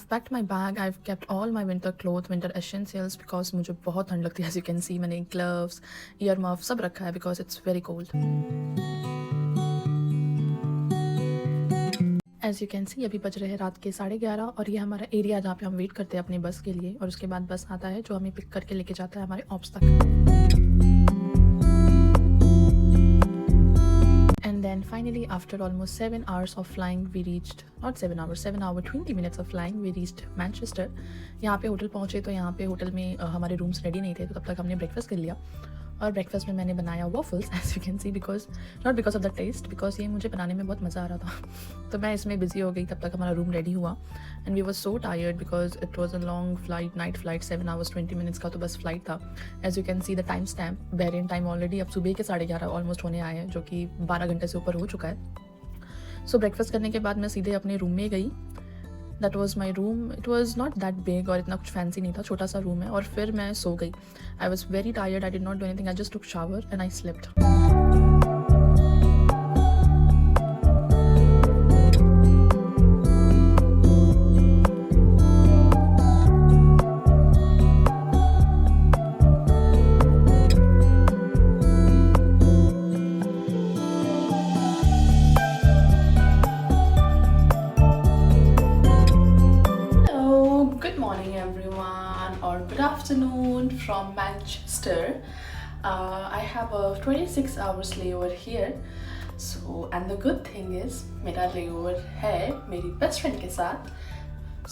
I've packed my bag. I've kept all my winter clothes, winter essentials because मुझे बहुत ठंड लगती है. As you can see, मैंने gloves, earmuffs सब रखा है because it's very cold. As you can see, अभी बज रहे हैं रात के 11:30 और ये हमारा एरिया जहाँ पे हम वेट करते हैं अपनी बस के लिए और उसके बाद बस आता है जो हमें पिक करके लेके जाता है हमारे ऑप्स तक. And then finally, after almost 7 hours of flying, we reached, not 7 hours, 7 hour 20 minutes of flying, we reached Manchester. यहाँ पे होटल पहुँचे तो यहाँ पे होटल में हमारे रूम्स रेडी नहीं थे तो तब तक हमने ब्रेकफास्ट कर लिया और ब्रेकफास्ट में मैंने बनाया waffles as you can see because not because of the taste because ये मुझे बनाने में बहुत मज़ा आ रहा था तो मैं इसमें बिजी हो गई. तब तक हमारा रूम रेडी हुआ and we were so tired because it was a long flight, night flight, 7 hours 20 minutes का तो बस फ्लाइट था. As you can see the time stamp Bahrain time already अब सुबह के 11:30 ऑलमोस्ट होने आए हैं जो कि 12 घंटे से ऊपर हो चुका है. सो ब्रेकफास्ट करने के बाद मैं सीधे अपने रूम में गई. That was my room. It was not that big और इतना कुछ फैंसी नहीं था, छोटा सा रूम है और फिर मैं सो गई. I was very tired. I did not do anything. I just took shower and I slept. Good afternoon from Manchester. I have a 26 hours layover here. So and the good thing is मेरा layover है मेरी best friend के साथ.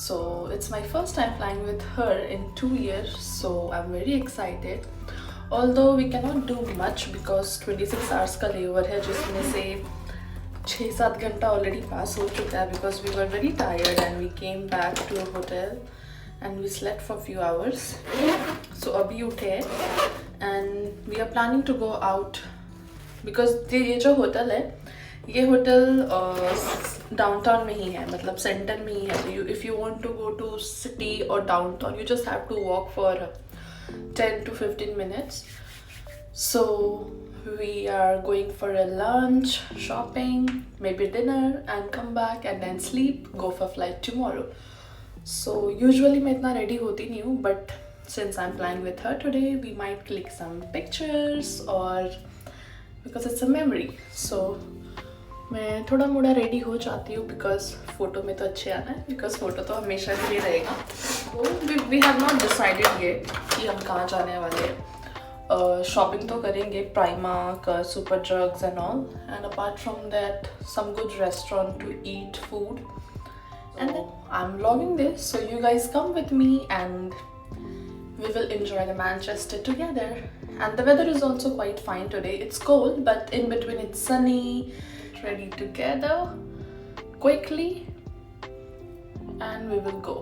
So it's my first time flying with her in 2 years. So I'm very excited. Although we cannot do much because 26 hours का layover है जिसमें से 6-7 घंटा already pass हो चुका है because we were very tired and we came back to a hotel. And we slept for a few hours. So अभी उठे and we are planning to go out because ये जो होटल है ये hotel downtown में ही है, मतलब centre में ही है. तो if you want to go to city or downtown you just have to walk for 10 to 15 minutes. So we are going for a lunch, shopping, maybe dinner and come back and then sleep, go for flight tomorrow. So usually मैं इतना ready होती नहीं हूँ but since I'm flying with her today we might click some pictures or because it's a memory. So मैं थोड़ा मोड़ा ready हो जाती हूँ because फ़ोटो में तो अच्छे आना है because फ़ोटो तो हमेशा के लिए रहेगा. We have not decided yet कि हम कहाँ जाने वाले हैं. Shopping तो करेंगे Primark, Superdrugs and all, and apart from that some good restaurant to eat food. And then I'm vlogging this, so you guys come with me and we will enjoy the Manchester together. And the weather is also quite fine today. It's cold, but in between it's sunny. Ready together quickly and we will go.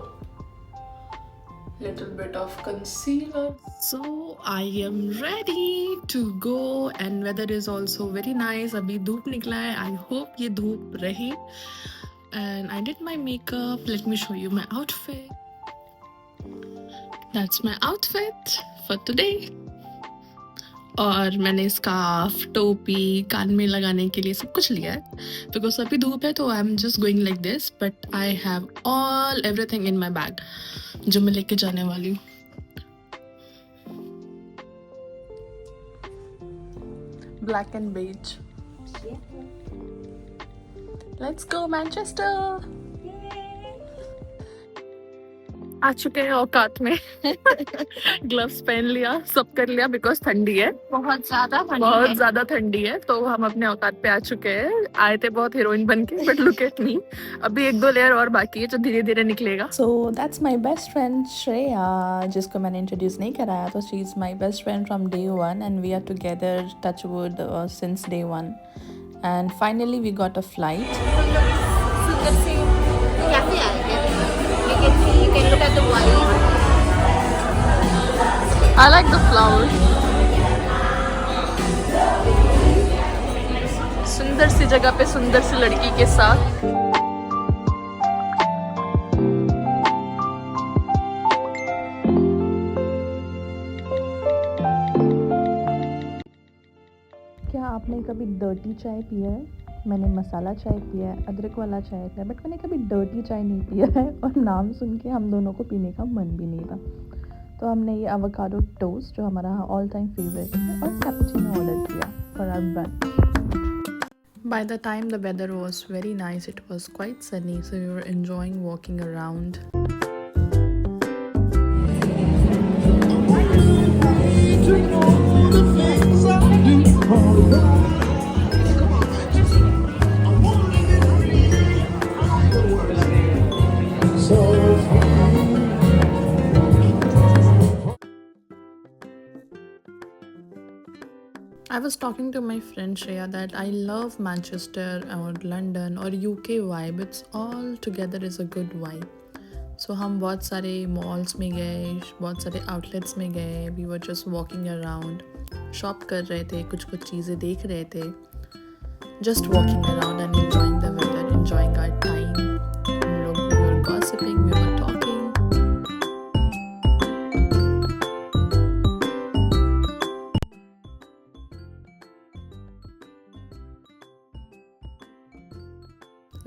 Little bit of concealer. So I am ready to go and weather is also very nice. अभी धूप निकला है. I hope ये धूप रहे. And I did my makeup. Let me show you my outfit. That's my outfit for today. और मैंने scarf, टोपी, कान में लगाने के लिए सब कुछ लिया है बिकॉज अभी धूप है तो I am just going like this but I have all everything in my bag जो मैं लेके जाने वाली हूँ. Black and beige. Let's go Manchester. आ चुके हैं औकात में. ग्लव्स पहन लिया, सब कर लिया बिकॉज ठंडी है, बहुत ज्यादा ठंडी है तो हम अपने औकात पे आ चुके हैं. आए थे बहुत हीरोइन बन के बट लुक एट मी. अभी 1-2 लेयर और बाकी है जो धीरे धीरे निकलेगा. So that's my best friend Shreya जिसको मैंने इंट्रोड्यूस नहीं कराया. तो she is my best friend from day 1 and we are together touchwood since day 1. And finally we got a flight. You can look at the white. I like the flowers. सुंदर सी जगह पे सुंदर सी लड़की के साथ. क्या आपने कभी डर्टी चाय पिया है? मैंने मसाला चाय पिया है, अदरक वाला चाय पिया है, बट मैंने कभी डर्टी चाय नहीं पिया है और नाम सुन के हम दोनों को पीने का मन भी नहीं था। तो हमने ये एवोकाडो टोस्ट जो हमारा ऑल टाइम फेवरेट है और कैपुचिनो ऑर्डर किया for our brunch. By the time the weather was very nice, it was quite sunny, so we were enjoying walking around. I was talking to my friend Shreya that I love Manchester or London or UK vibe. It's all together is a good vibe. So हम बहुत सारे malls में गए, बहुत सारे outlets में गए. We were just walking around, shop कर रहे थे, कुछ चीज़ें देख रहे थे. Just walking around and enjoying the weather, enjoying our time. हम लोग we were gossiping, we were talking.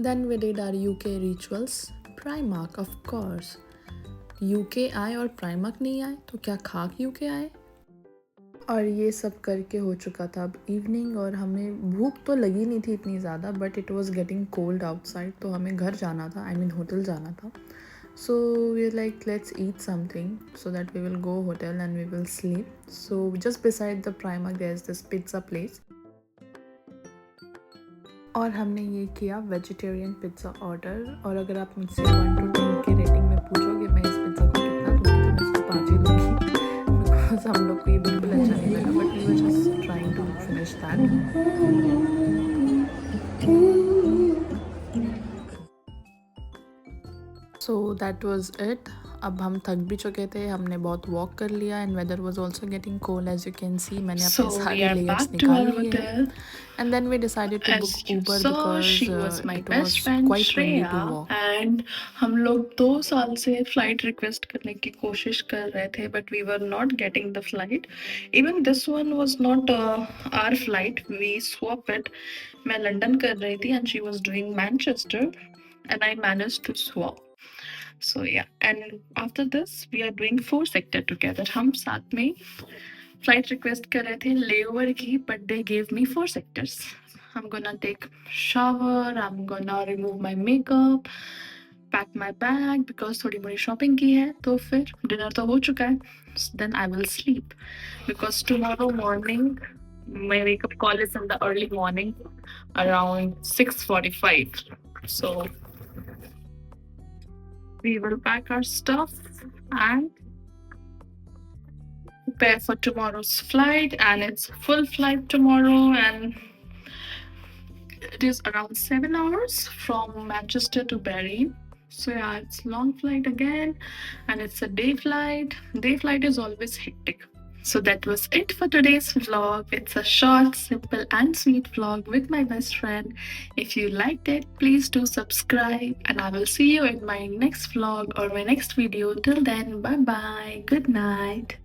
Then we did our UK rituals. Primark, of course. UK आए और Primark नहीं आए तो क्या खाक UK आए? और ये सब करके हो चुका था अब इवनिंग और हमें भूख तो लगी नहीं थी इतनी ज़्यादा, but it was getting cold outside, तो हमें घर जाना था, आई मीन होटल जाना था. So we like let's eat something so that we will go hotel and we will sleep. So just beside the Premier there is this pizza place और हमने ये किया वेजिटेरियन पिज़्ज़ा ऑर्डर. और अगर आप मुझसे 1 to 10 की रेटिंग में पूछोगे मैं इस पिज़्ज़ा को कितना दूँगी तो मैं इसको 5 ही दूँगी बिकॉज हम लोग को ये बिल्कुल अच्छा नहीं लगा, but we were just trying to finish that. So that was it. अब हम थक भी चुके थे, हमने बहुत वॉक कर लिया and weather was also getting cold as you can see. मैंने अपने सारे लेयर्स निकाल लिए and then we decided to book Uber because it was quite windy to walk. And हम लोग 2 साल से फ्लाइट रिक्वेस्ट करने की कोशिश कर रहे थे, but we were not getting the flight. Even this one was not our flight, we swap it. मैं लंदन कर रही थी and she was doing Manchester and I managed to swap. So yeah, and after this we are doing 4 sector together. हम साथ में flight request कर रहे थे layover की, but they gave me 4 sectors. I'm gonna take shower, I'm gonna remove my makeup, pack my bag because थोड़ी मोड़ी shopping की है. तो फिर dinner तो हो चुका है. Then I will sleep because tomorrow morning my wake up call is in the early morning around 6:45. So we will pack our stuff and prepare for tomorrow's flight. And it's full flight tomorrow, and it is around 7 hours from Manchester to Bury. So yeah, it's long flight again, and it's a day flight. Day flight is always hectic. So that was it for today's vlog. It's a short, simple and sweet vlog with my best friend. If you liked it, please do subscribe and I will see you in my next vlog or my next video. Till then, bye bye. Good night.